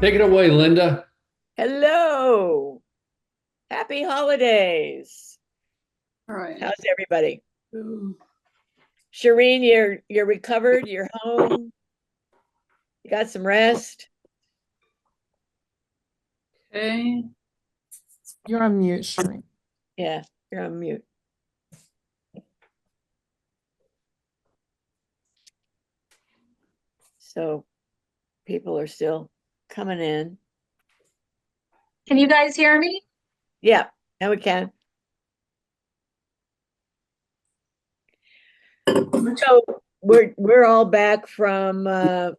Take it away, Linda. Hello. Happy holidays. All right. How's everybody? Shireen, you're recovered, you're home. You got some rest. Okay. You're on mute, Shireen. Yeah, you're on mute. So people are still coming in. Can you guys hear me? Yeah, now we can. So we're all back from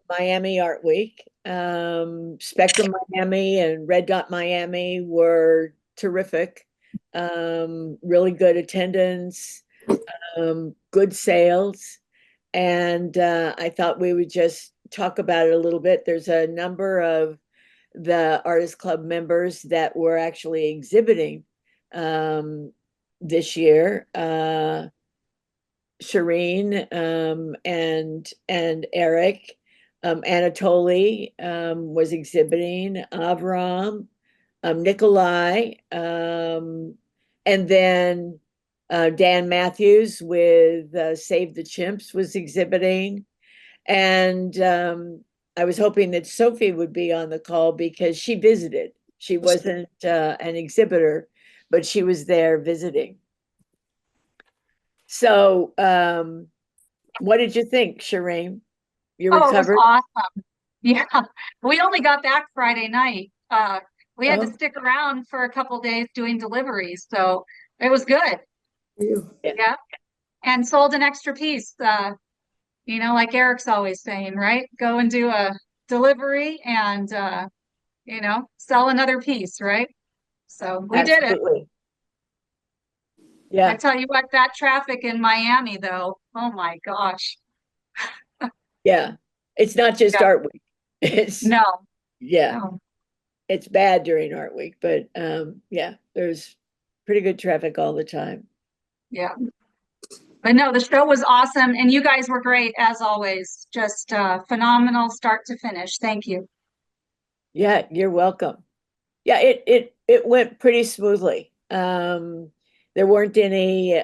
Miami Art Week. Spectrum Miami and Red Dot Miami were terrific. Really good attendance, good sales. And I thought we would just talk about it a little bit. There's a number of the Artist Club members that were actually exhibiting this year. Shireen and Eric, Anatoly was exhibiting, Avram, Nikolai, and then Dan Matthews with Save the Chimps was exhibiting. And I was hoping that Sophie would be on the call because she visited. She wasn't an exhibitor, but she was there visiting. So, what did you think, Shireen? You Oh, it was recovered? awesome. Yeah, we only got back Friday night. We had to Oh, stick around for a couple days doing deliveries, so it was good. yeah. Yeah, and sold an extra piece. Like Eric's always saying, right? Go and do a delivery and sell another piece, right? So we did it. Absolutely. I Yeah, tell you what, that traffic in Miami, though, oh my gosh. yeah. It's not just Yeah, Art Week. It's no, yeah, no, it's bad during Art Week, but yeah, there's pretty good traffic all the time. yeah. But no, the show was awesome, and you guys were great as always. Just phenomenal start to finish. Thank you. Yeah, you're welcome. Yeah, it went pretty smoothly. There weren't any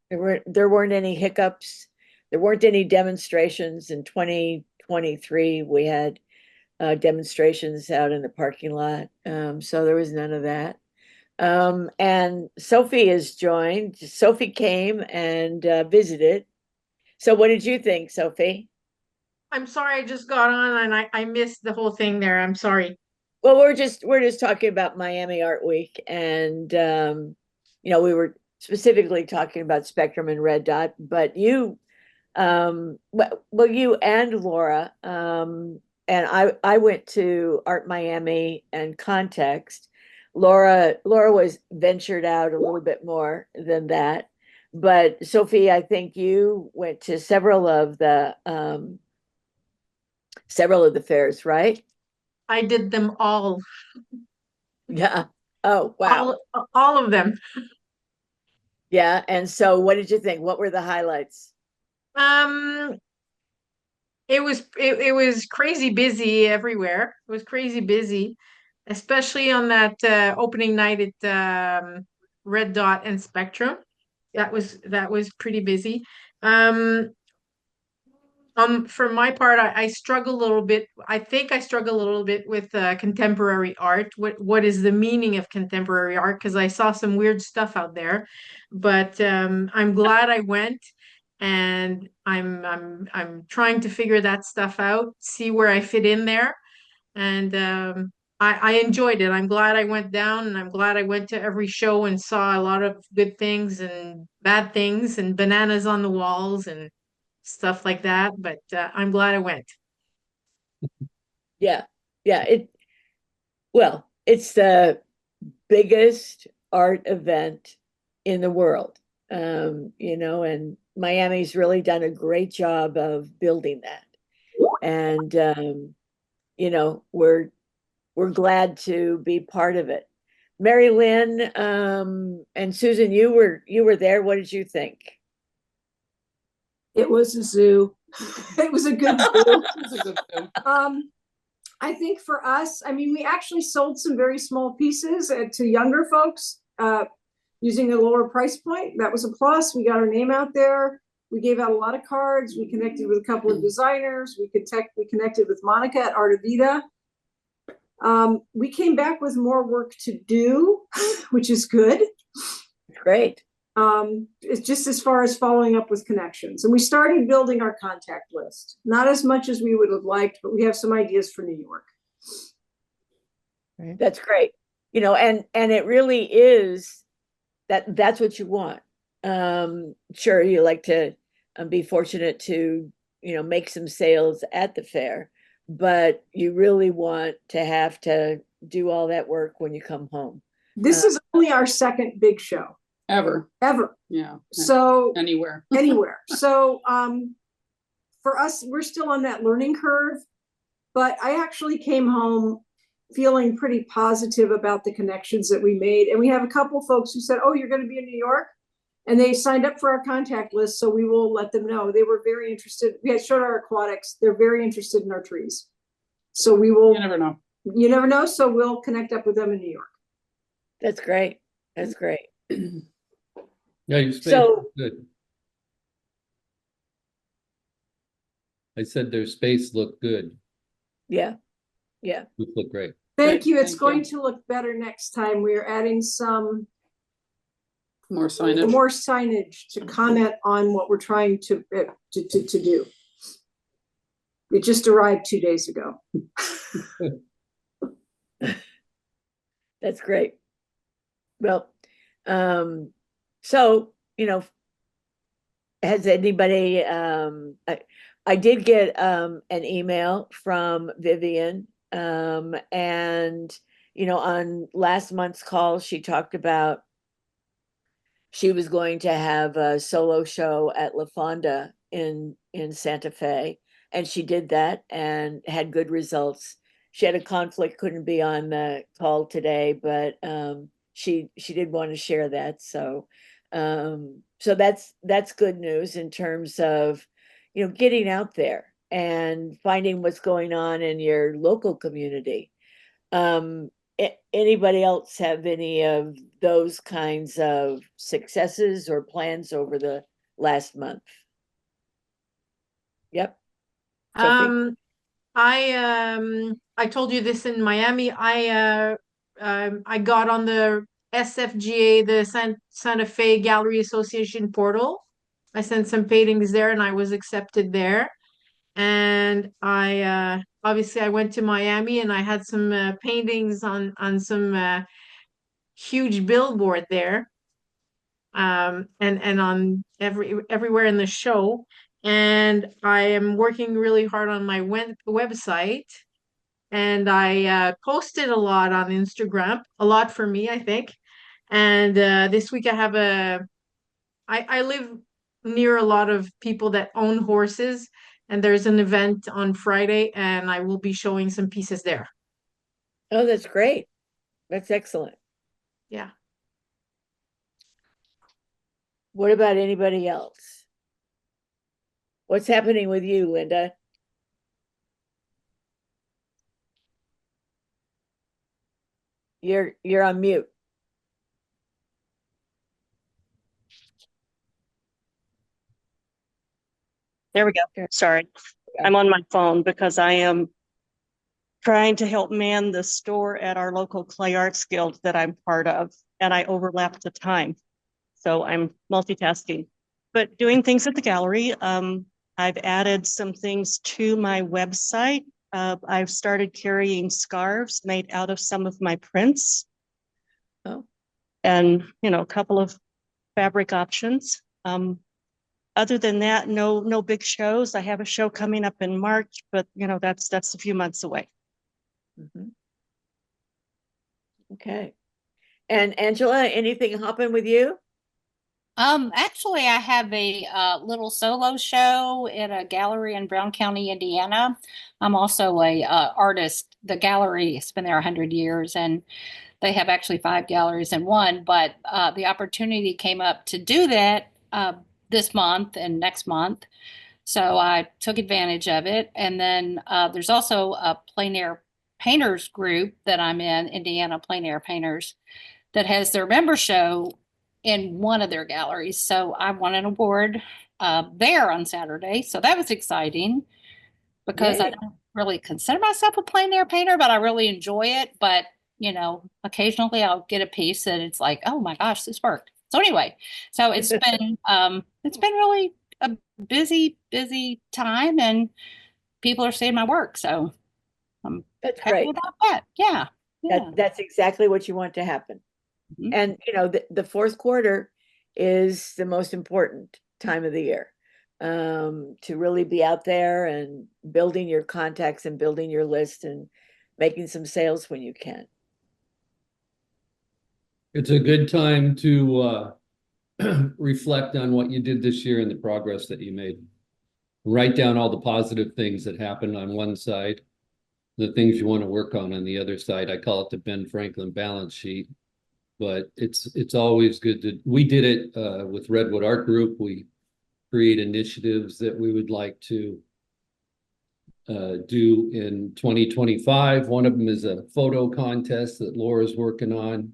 there weren't any hiccups. There weren't any demonstrations in 2023. We had demonstrations out in the parking lot. So there was none of that. And Sophie has joined. Sophie came and visited. So what did you think, Sophie? I'm sorry, I just got on and I missed the whole thing there. I'm sorry. Well, we're just talking about Miami Art Week, and we were specifically talking about Spectrum and Red Dot, but you and Laura, and I went to Art Miami and Context. Laura was ventured out a little bit more than that, but Sophie, I think you went to several of the fairs, right? I did them all, Yeah. Oh, wow. all, all of them. Yeah. And so what did you think? What were the highlights? Um, it was crazy busy everywhere. It was crazy busy, especially on that opening night at Red Dot and Spectrum. That was pretty busy. Um, for my part, I struggle a little bit. I think I struggle a little bit with contemporary art. What is the meaning of contemporary art? Because I saw some weird stuff out there, but I'm glad I went, and I'm trying to figure that stuff out, see where I fit in there, and I enjoyed it. I'm glad I went down, and I'm glad I went to every show and saw a lot of good things and bad things and bananas on the walls and stuff like that. But I'm glad I went. Yeah. Yeah. It's the biggest art event in the world. And Miami's really done a great job of building that. And we're glad to be part of it. Mary Lynn, and Susan, you were there. What did you think? It was a zoo. It was a good do. It's a good film. I think for us, I mean, we actually sold some very small pieces to younger folks using a lower price point. That was a plus. We got our name out there. We gave out a lot of cards. We connected with a couple of designers. We connected with Monica at Artavita. We came back with more work to do, which is good. Great. It's just as far as following up with connections. And we started building our contact list. Not as much as we would have liked, but we have some ideas for New York. That's great. You know, and it really is that's what you want. Sure, you like to be fortunate to, you know, make some sales at the fair, but you really want to have to do all that work when you come home. This is only our second big show. Ever. Yeah. Yeah. So Anywhere. So for us, we're still on that learning curve, but I actually came home feeling pretty positive about the connections that we made. And we have a couple folks who said, oh, you're going to be in New York. And they signed up for our contact list. So we will let them know. They were very interested. We had showed our aquatics. They're very interested in our trees. So we will. You never know. You never know. So we'll connect up with them in New York. That's great. That's great. Yeah, your space So- looks good. I said their space looked good. Yeah. Yeah. It looked great. Thank Good. you. It's Thank going you. to look better next time. We're adding some More signage. more signage to comment on what we're trying to do. It just arrived 2 days ago. That's great. Well, so, you know, has anybody, I did get an email from Vivian, and, you know, on last month's call, she talked about she was going to have a solo show at La Fonda in Santa Fe, and she did that and had good results. She had a conflict, couldn't be on the call today, but she did want to share that. So so that's good news in terms of, you know, getting out there and finding what's going on in your local community. Anybody else have any of those kinds of successes or plans over the last month? Yep. Sophie? I told you this in Miami. I got on the SFGA, the Santa Fe Gallery Association portal. I sent some paintings there and I was accepted there. And I obviously I went to Miami and I had some paintings on some huge billboard there. And on everywhere in the show. And I am working really hard on my website. And I posted a lot on Instagram, a lot for me, I think. And this week I have I live near a lot of people that own horses, and there's an event on Friday, and I will be showing some pieces there. Oh, that's great. That's excellent. Yeah. What about anybody else? What's happening with you, Linda? You're on mute. There we go. Sorry. I'm on my phone because I am trying to help man the store at our local Clay Arts Guild that I'm part of, and I overlap the time. So I'm multitasking, but doing things at the gallery. I've added some things to my website. I've started carrying scarves made out of some of my prints. Oh. And, you know, a couple of fabric options. Other than that, no big shows. I have a show coming up in March, but you know, that's a few months away. Mm-hmm. Okay. And Angela, anything happen with you? Actually, I have a little solo show at a gallery in Brown County, Indiana. I'm also a artist. The gallery has been there 100 years, and they have actually 5 galleries in one. But the opportunity came up to do that this month and next month. So I took advantage of it. And then there's also a plein air painters group that I'm in, Indiana Plein Air Painters, that has their member show in one of their galleries. So I won an award there on Saturday. So that was exciting because I Yay. don't really consider myself a plein air painter, but I really enjoy it. But, you know, occasionally I'll get a piece that it's like, oh my gosh, this worked. So anyway, so it's been really a busy time, and people are seeing my work. So I'm That's happy great. about that. Yeah. Yeah. That's exactly what you want to happen. Mhm. And, you know, the fourth quarter is the most important time of the year, to really be out there and building your contacts and building your list and making some sales when you can. It's a good time to reflect on what you did this year and the progress that you made. Write down all the positive things that happened on one side, the things you want to work on the other side. I call it the Ben Franklin balance sheet. But it's always good to, we did it with Redwood Art Group. We create initiatives that we would like to do in 2025. One of them is a photo contest that Laura's working on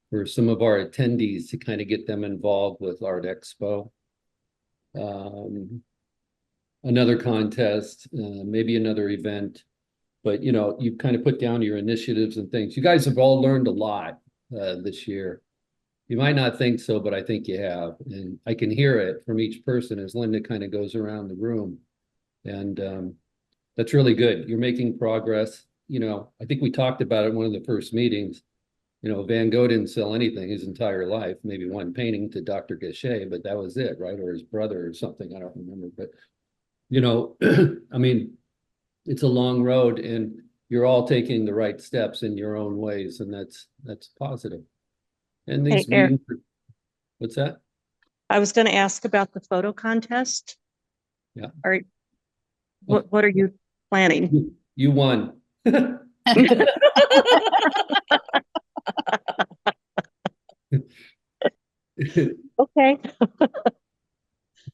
for some of our attendees to kind of get them involved with Art Expo. Another contest, maybe another event, but you know, you kind of put down your initiatives and things. You guys have all learned a lot this year. You might not think so, but I think you have. And I can hear it from each person as Linda kind of goes around the room. And that's really good. You're making progress. You know, I think we talked about it in one of the first meetings. You know, Van Gogh didn't sell anything his entire life, maybe one painting to Dr. Gachet, but that was it, right? Or his brother or something, I don't remember. But, you know, I mean, it's a long road and you're all taking the right steps in your own ways, and that's positive. And these Hey, Eric. meetings, what's that? I was going to ask about the photo contest. Yeah. What are you planning? You won. Okay.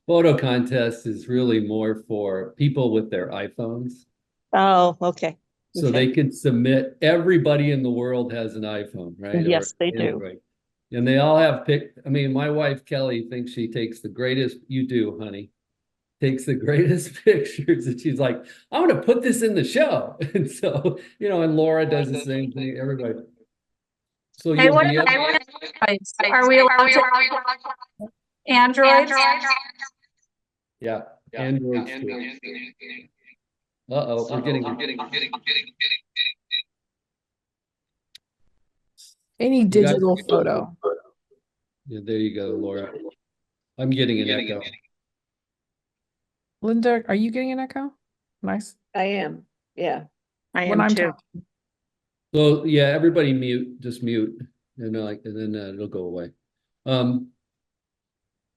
Photo contest is really more for people with their iPhones. Oh, okay. So Okay. they can submit, everybody in the world has an iPhone, right? Yes, they do. Android. And they all have I mean, my wife, Kelly, thinks she takes the greatest, you do, honey, takes the greatest pictures. And she's like, I want to put this in the show. And so, you know, and Laura does the same thing, everybody. So Hey, you'll what be able, are we allowed to Android? yeah, Androids too. Uh-oh, we're getting. Any You guys- digital photo. Yeah, there you go, Laura. I'm getting an echo. Linda, are you getting an echo? Nice. I am, yeah. I When am I'm too. talking. So yeah, everybody mute, just mute, and then it'll go away.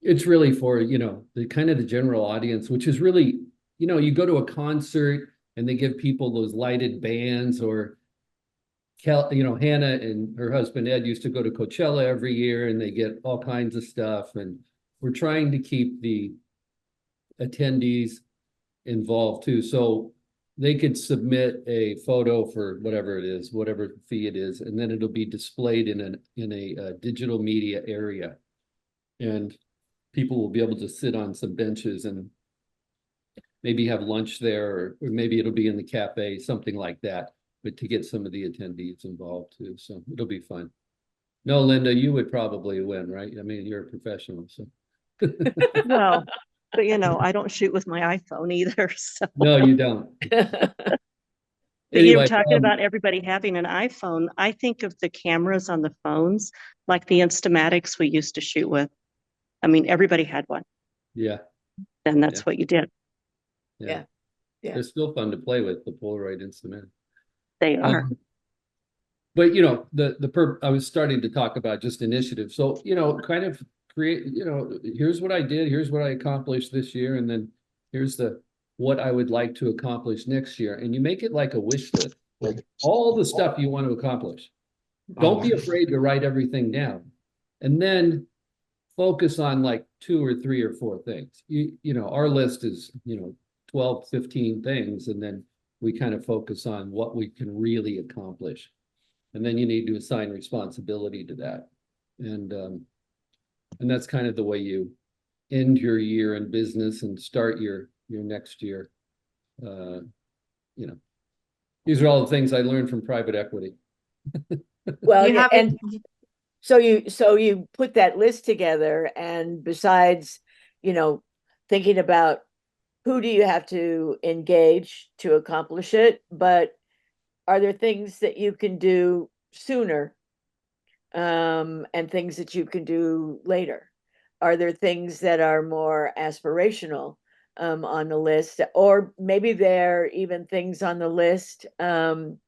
It's really for, you know, the kind of the general audience, which is really, you know, you go to a concert and they give people those lighted bands, or you know, Hannah and her husband Ed used to go to Coachella every year and they get all kinds of stuff. And we're trying to keep the attendees involved too. So they could submit a photo for whatever it is, whatever fee it is, and then it'll be displayed in a digital media area. And people will be able to sit on some benches and maybe have lunch there, or maybe it'll be in the cafe, something like that, but to get some of the attendees involved too. So it'll be fun. No, Linda, you would probably win, right? I mean, you're a professional, so. Well, but you know, I don't shoot with my iPhone either. So. No, you don't. But Anyway, you're talking about everybody having an iPhone. I think of the cameras on the phones, like the Instamatics we used to shoot with. I mean, everybody had one, yeah, and that's Yeah. what you did. Yeah. they're still fun to play with, the Polaroid Instamat. They are. But you know, I was starting to talk about just initiatives. So, you know, kind of create, you know, here's what I did, here's what I accomplished this year, and then here's what I would like to accomplish next year. And you make it like a wish list, like all the stuff you want to accomplish. Don't be afraid to write everything down. And then focus on like 2 or 3 or 4 things. Our list is, 12, 15 things, and then we kind of focus on what we can really accomplish. And then you need to assign responsibility to that. And that's kind of the way you end your year in business and start your next year. These are all the things I learned from private equity. Well, You have and so you put that list together, and besides, thinking about who do you have to engage to accomplish it, but are there things that you can do sooner, and things that you can do later? Are there things that are more aspirational on the list, or maybe there are even things on the list, on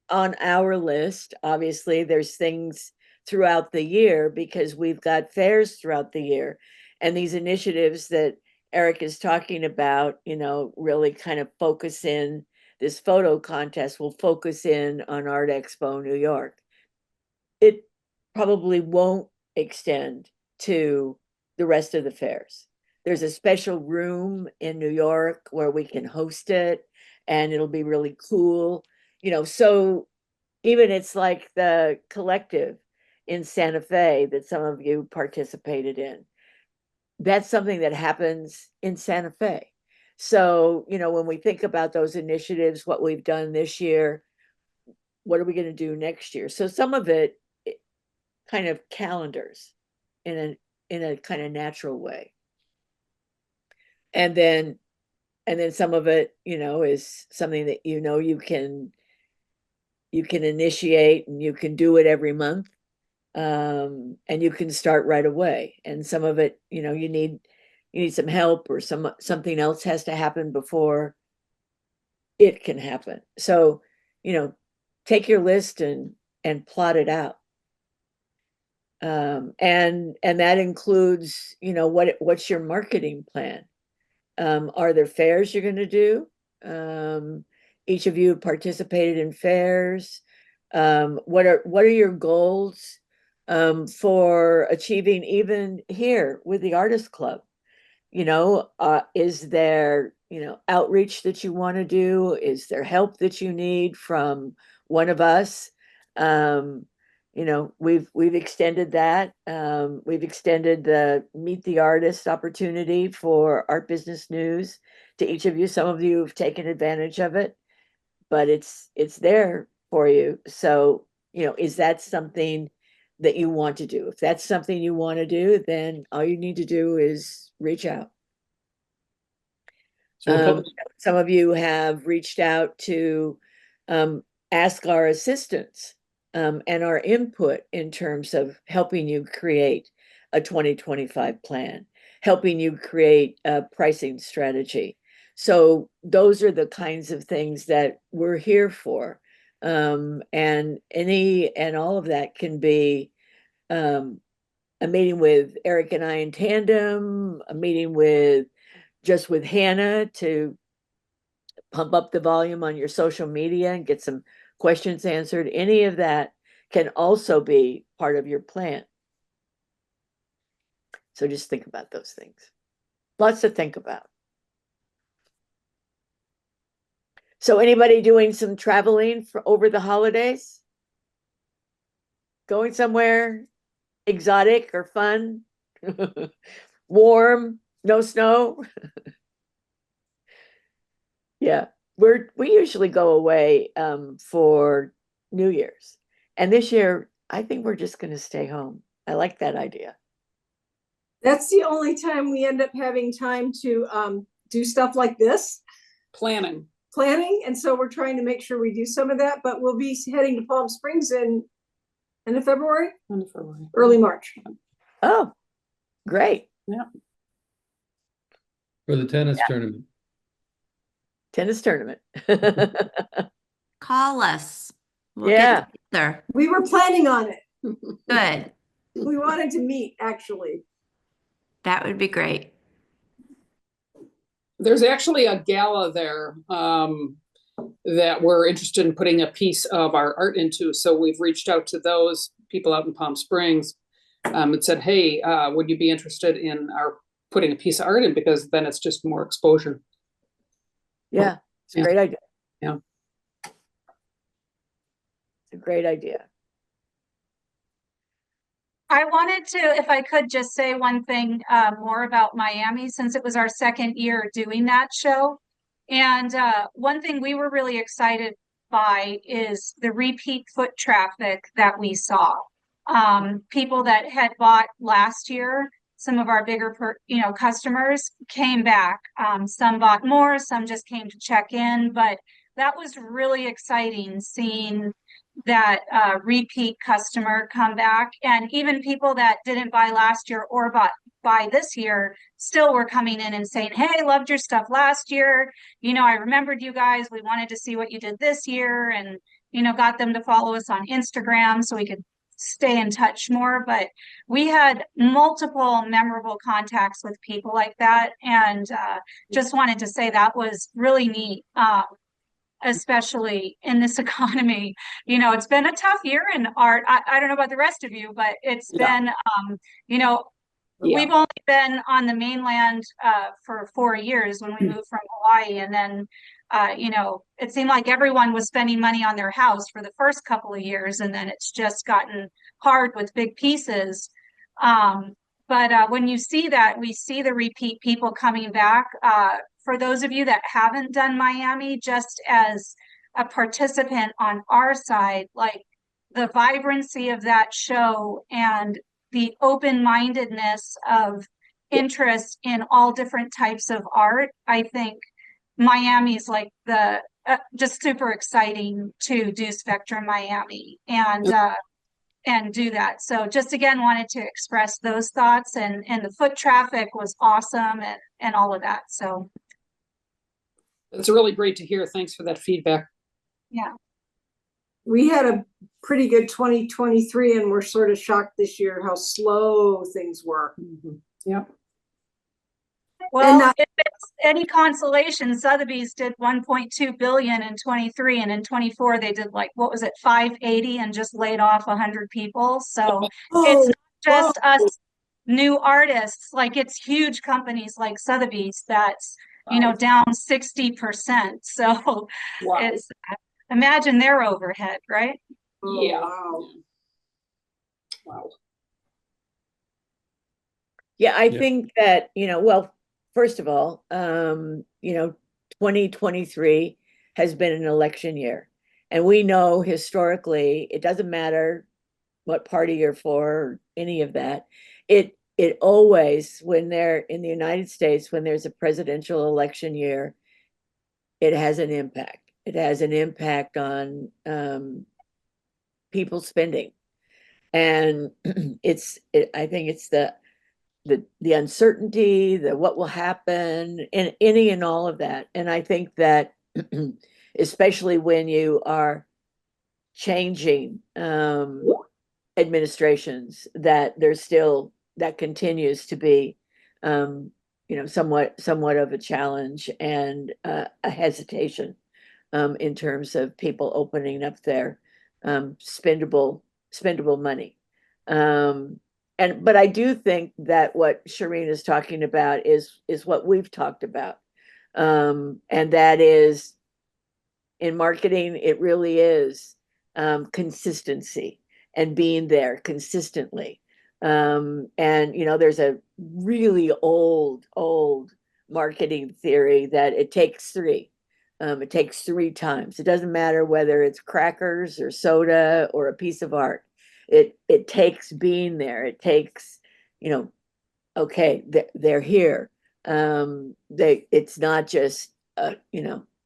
our list? Obviously, there's things throughout the year because we've got fairs throughout the year, and these initiatives that Eric is talking about, really kind of focus in. This photo contest will focus in on Art Expo New York. It probably won't extend to the rest of the fairs. There's a special room in New York where we can host it, and it'll be really cool. So even it's like the collective in Santa Fe that some of you participated in. That's something that happens in Santa Fe. So, when we think about those initiatives, what we've done this year, what are we going to do next year? So some of it kind of calendars in a kind of natural way. And then some of it, is something that you can initiate, and you can do it every month. And you can start right away. And some of it, you need some help, or something else has to happen before it can happen. So, take your list and plot it out. And that includes, what's your marketing plan? Are there fairs you're going to do? Each of you participated in fairs. What are your goals for achieving even here with the Artist Club? Is there, outreach that you want to do? Is there help that you need from one of us? We've extended that. We've extended the Meet the Artist opportunity for Art Business News to each of you. Some of you have taken advantage of it, but it's there for you. So, is that something that you want to do? If that's something you want to do, then all you need to do is reach out. So some of you have reached out to ask our assistance and our input in terms of helping you create a 2025 plan, helping you create a pricing strategy. So those are the kinds of things that we're here for. And all of that can be a meeting with Eric and I in tandem, a meeting with Hannah to pump up the volume on your social media and get some questions answered. Any of that can also be part of your plan. So just think about those things. Lots to think about. So anybody doing some traveling for over the holidays? Going somewhere exotic or fun? Warm, no snow? Yeah, we usually go away for New Year's. And this year, I think we're just going to stay home. I like that idea. That's the only time we end up having time to do stuff like this. Planning. And so we're trying to make sure we do some of that, but we'll be heading to Palm Springs in end of February, early March. Oh, great. Yeah. For the tennis tournament. Tennis tournament. Call us. We'll Yeah. get together. We were planning on it. Good. We wanted to meet, actually. That would be great. There's actually a gala there that we're interested in putting a piece of our art into. So we've reached out to those people out in Palm Springs. and said, hey, would you be interested in our putting a piece of art in, because then it's just more exposure. Yeah, it's a Yeah. great idea. Yeah. It's a great idea. I wanted to, if I could, just say one thing more about Miami, since it was our second year doing that show. And one thing we were really excited by is the repeat foot traffic that we saw. People that had bought last year, some of our bigger, customers came back. Some bought more, some just came to check in, but that was really exciting seeing that repeat customer come back, and even people that didn't buy last year or buy this year still were coming in and saying, hey, loved your stuff last year, I remembered you guys, we wanted to see what you did this year, and got them to follow us on Instagram so we could stay in touch more. But we had multiple memorable contacts with people like that, and just wanted to say that was really neat. Especially in this economy, it's been a tough year in art. I don't know about the rest of you, but it's been, we've only been on the mainland for 4 years when we moved from Hawaii. And then, it seemed like everyone was spending money on their house for the first couple of years. And then it's just gotten hard with big pieces. But when you see that, we see the repeat people coming back. For those of you that haven't done Miami, just as a participant on our side, like the vibrancy of that show and the open-mindedness of interest in all different types of art, I think Miami's like the just super exciting to do Spectrum Miami and do that. So just again wanted to express those thoughts, and the foot traffic was awesome and all of that. So it's really great to hear. Thanks for that feedback. yeah. We We had a pretty good 2023, and we're sort of shocked this year how slow things were. Yep. Well, And, if it's any consolation, Sotheby's did 1.2 billion in 23, and in 24 they did like, what was it, 580, and just laid off 100 people. So it's not just us new artists, like it's huge companies like Sotheby's that's down 60%. So it's imagine their overhead, right? Yeah. Wow. Wow. Yeah, I think that, well, first of all, 2023 has been an election year. And we know historically, it doesn't matter what party you're for, or any of that. It always, when they're in the United States, when there's a presidential election year, it has an impact. It has an impact on people spending. And I think it's the uncertainty, the what will happen, and any and all of that. And I think that especially when you are changing administrations, that there's still, that continues to be somewhat of a challenge and a hesitation in terms of people opening up their spendable money. But I do think that what Shireen is talking about is what we've talked about. And that is, in marketing, it really is consistency and being there consistently. And there's a really old marketing theory that it takes three. It takes 3 times. It doesn't matter whether it's crackers or soda or a piece of art. It takes being there. It takes, okay, they're here. It's not just a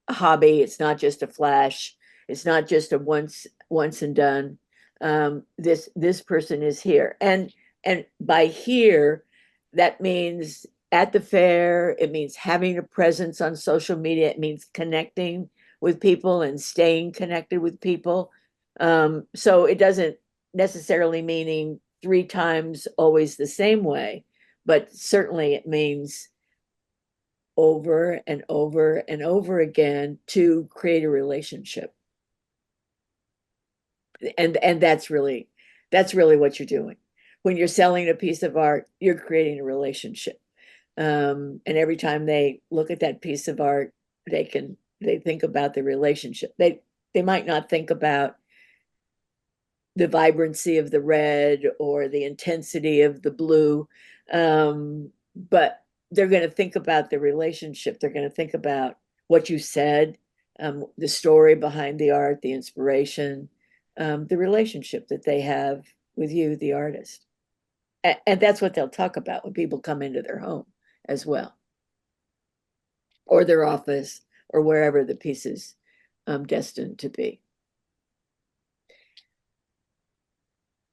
hobby. It's not just a flash. It's not just a once and done. This person is here, and by here, that means at the fair, it means having a presence on social media, it means connecting with people and staying connected with people. So it doesn't necessarily meaning 3 times always the same way, but certainly it means over and over and over again to create a relationship. And that's really what you're doing. when you're selling a piece of art, you're creating a relationship. And every time they look at that piece of art, they think about the relationship. They might not think about the vibrancy of the red or the intensity of the blue, but they're going to think about the relationship. They're going to think about what you said, the story behind the art, the inspiration, the relationship that they have with you, the artist. And that's what they'll talk about when people come into their home as well, or their office, or wherever the piece is destined to be.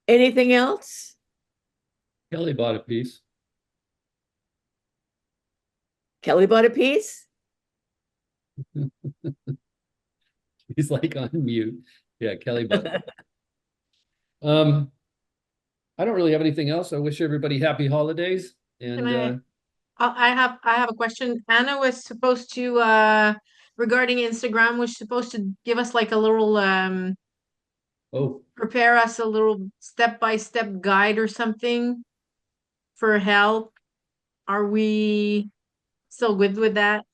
Anything else? Kelly bought a piece. Kelly bought a piece? He's like on mute. Yeah, Kelly bought it. I don't really have anything else. I wish everybody happy holidays. And I have a question. Anna was supposed to regarding Instagram, was supposed to give us like a little oh, prepare us a little step-by-step guide or something for help. Are we still good with that?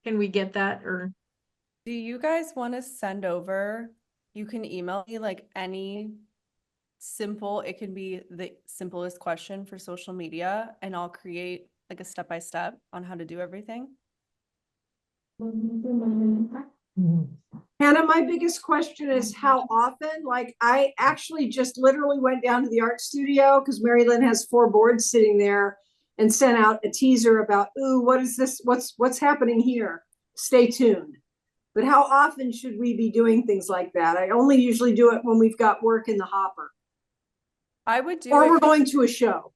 Can we get that? Or Do you guys want to send over? You can email me like any simple, it can be the simplest question for social media, and I'll create like a step-by-step on how to do everything. Hannah, my biggest question is how often? Like, I actually just literally went down to the art studio because Mary Lynn has 4 boards sitting there and sent out a teaser about, ooh, what is this? What's happening here? Stay tuned. But how often should we be doing things like that? I only usually do it when we've got work in the hopper. I would do Or it. we're going to a show.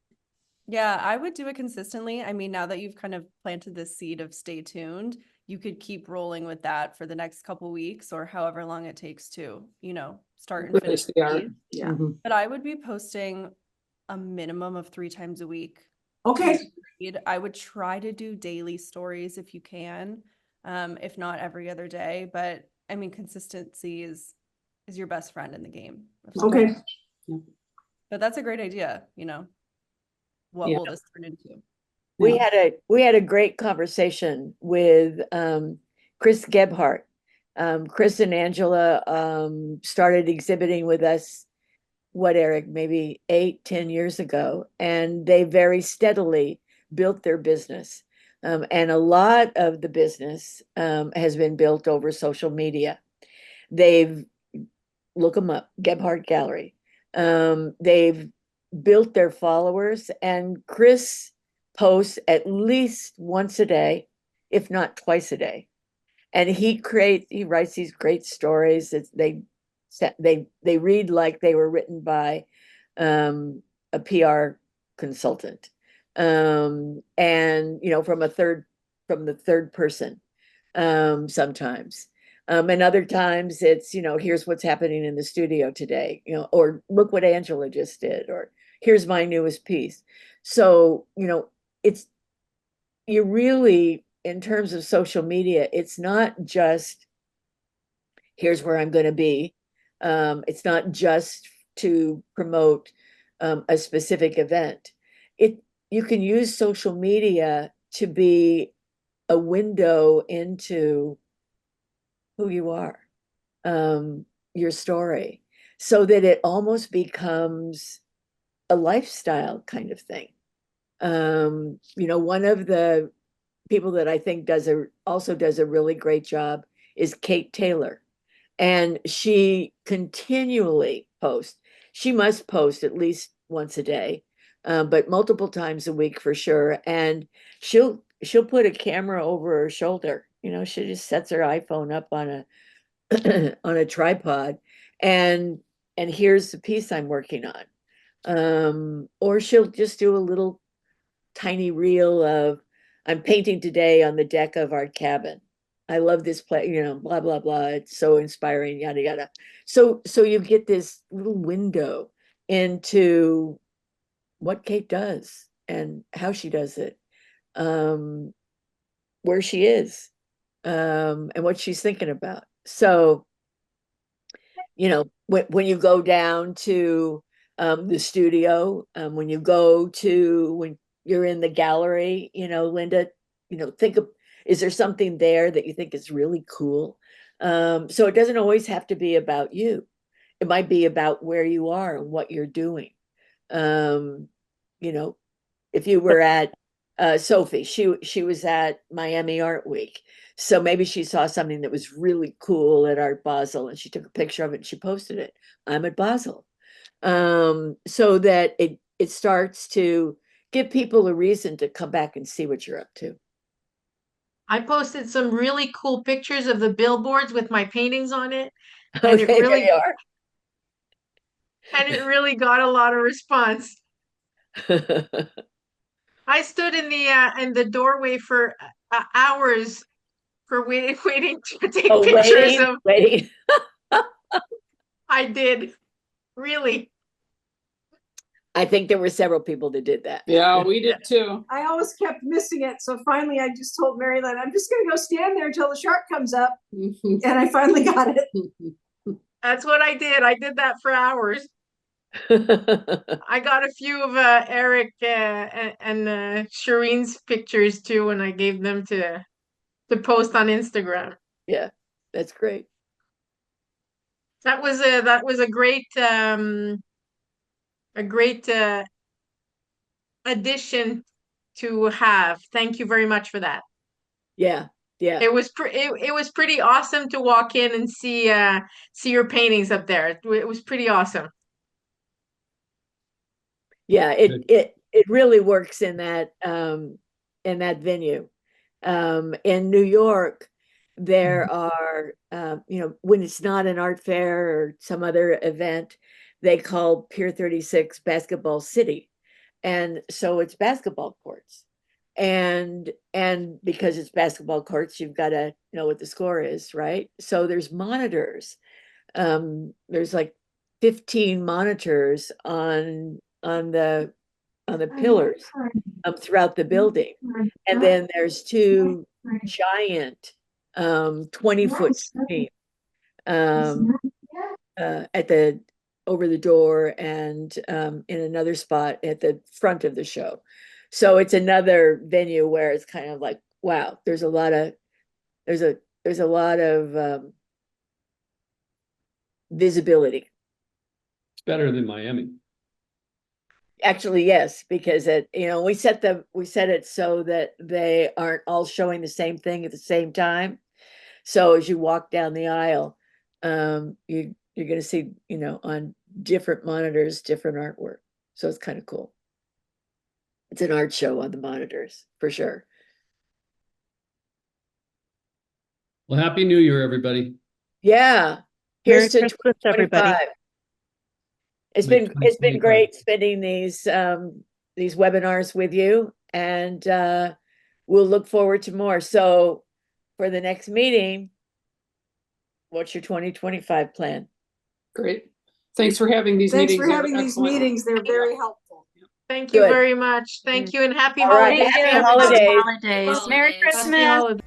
Yeah, I would do it consistently. I mean, now that you've kind of planted the seed of stay tuned, you could keep rolling with that for the next couple weeks or however long it takes to, start and Release finish the art. piece. Yeah. But I would be posting a minimum of 3 times a week. Okay. I would try to do daily stories if you can, if not every other day. But I mean, consistency is your best friend in the game. Okay. But that's a great idea, What Yeah. will this turn into? We had a great conversation with Chris Gebhardt. Chris and Angela started exhibiting with us, Eric, maybe 8-10 years ago, and they very steadily built their business. And a lot of the business has been built over social media. Look them up, Gebhardt Gallery. They've built their followers, and Chris posts at least once a day, if not twice a day. And he writes these great stories that they read like they were written by a PR consultant. And from the third person sometimes. And other times it's, here's what's happening in the studio today, or look what Angela just did, or here's my newest piece. So, you really, in terms of social media, it's not just, here's where I'm going to be. It's not just to promote a specific event. You can use social media to be a window into who you are, your story, so that it almost becomes a lifestyle kind of thing. One of the people that I think also does a really great job is Kate Taylor. And she continually posts. She must post at least once a day, but multiple times a week for sure. And she'll put a camera over her shoulder. She just sets her iPhone up on a on a tripod, and here's the piece I'm working on. Or she'll just do a little tiny reel of, I'm painting today on the deck of our cabin. I love this place, blah, blah, blah. It's so inspiring, yada, yada. So you get this little window into what Kate does and how she does it, where she is, and what she's thinking about. So, when you go down to the studio, when you go to, when you're in the gallery, Linda, think of, is there something there that you think is really cool? So it doesn't always have to be about you. It might be about where you are and what you're doing. If you were at Sophie, she was at Miami Art Week. So maybe she saw something that was really cool at Art Basel and she took a picture of it and she posted it. I'm at Basel. So that it starts to give people a reason to come back and see what you're up to. I posted some really cool pictures of the billboards with my paintings on it. And Okay, it really, there you are. and it really got a lot of response. I stood in the doorway for hours for waiting to take Oh, pictures of. waiting. I did, really. I think there were several people that did that. Yeah, we did too. I always kept missing it. So finally I just told Mary Lynn, I'm just gonna go stand there until the shark comes up. And I finally got it. That's what I did. I did that for hours. I got a few of Eric and Shireen's pictures too, and I gave them to post on Instagram. Yeah, that's great. That was a great addition to have. Thank you very much for that. Yeah, yeah. It was pretty awesome to walk in and see your paintings up there. It was pretty awesome. Yeah, it really works in that venue. In New York, there are when it's not an art fair or some other event, they call Pier 36 Basketball City. And so it's basketball courts. And because it's basketball courts, you've got to know what the score is, right? So there's monitors. There's like 15 monitors on the pillars throughout the building. And then there's two giant 20-foot screens at the over the door and in another spot at the front of the show. So it's another venue where it's kind of like, wow, there's a lot of visibility. It's better than Miami. Actually, yes, because we set it so that they aren't all showing the same thing at the same time. So as you walk down the aisle, you're going to see, on different monitors, different artwork. So it's kind of cool. It's an art show on the monitors for sure. Well, Happy New Year, everybody. Yeah. Here's Merry to Christmas, everybody. 2025. It's been 2025. great spending these webinars with you, and we'll look forward to more. So for the next meeting, what's your 2025 plan? Great. Thanks for having these Thanks meetings. for having these Excellent. meetings. They're very helpful. Thank you Good. very much. Thank you, and happy All right, holidays. happy everybody. holidays. Holidays. Merry Happy Christmas. holidays.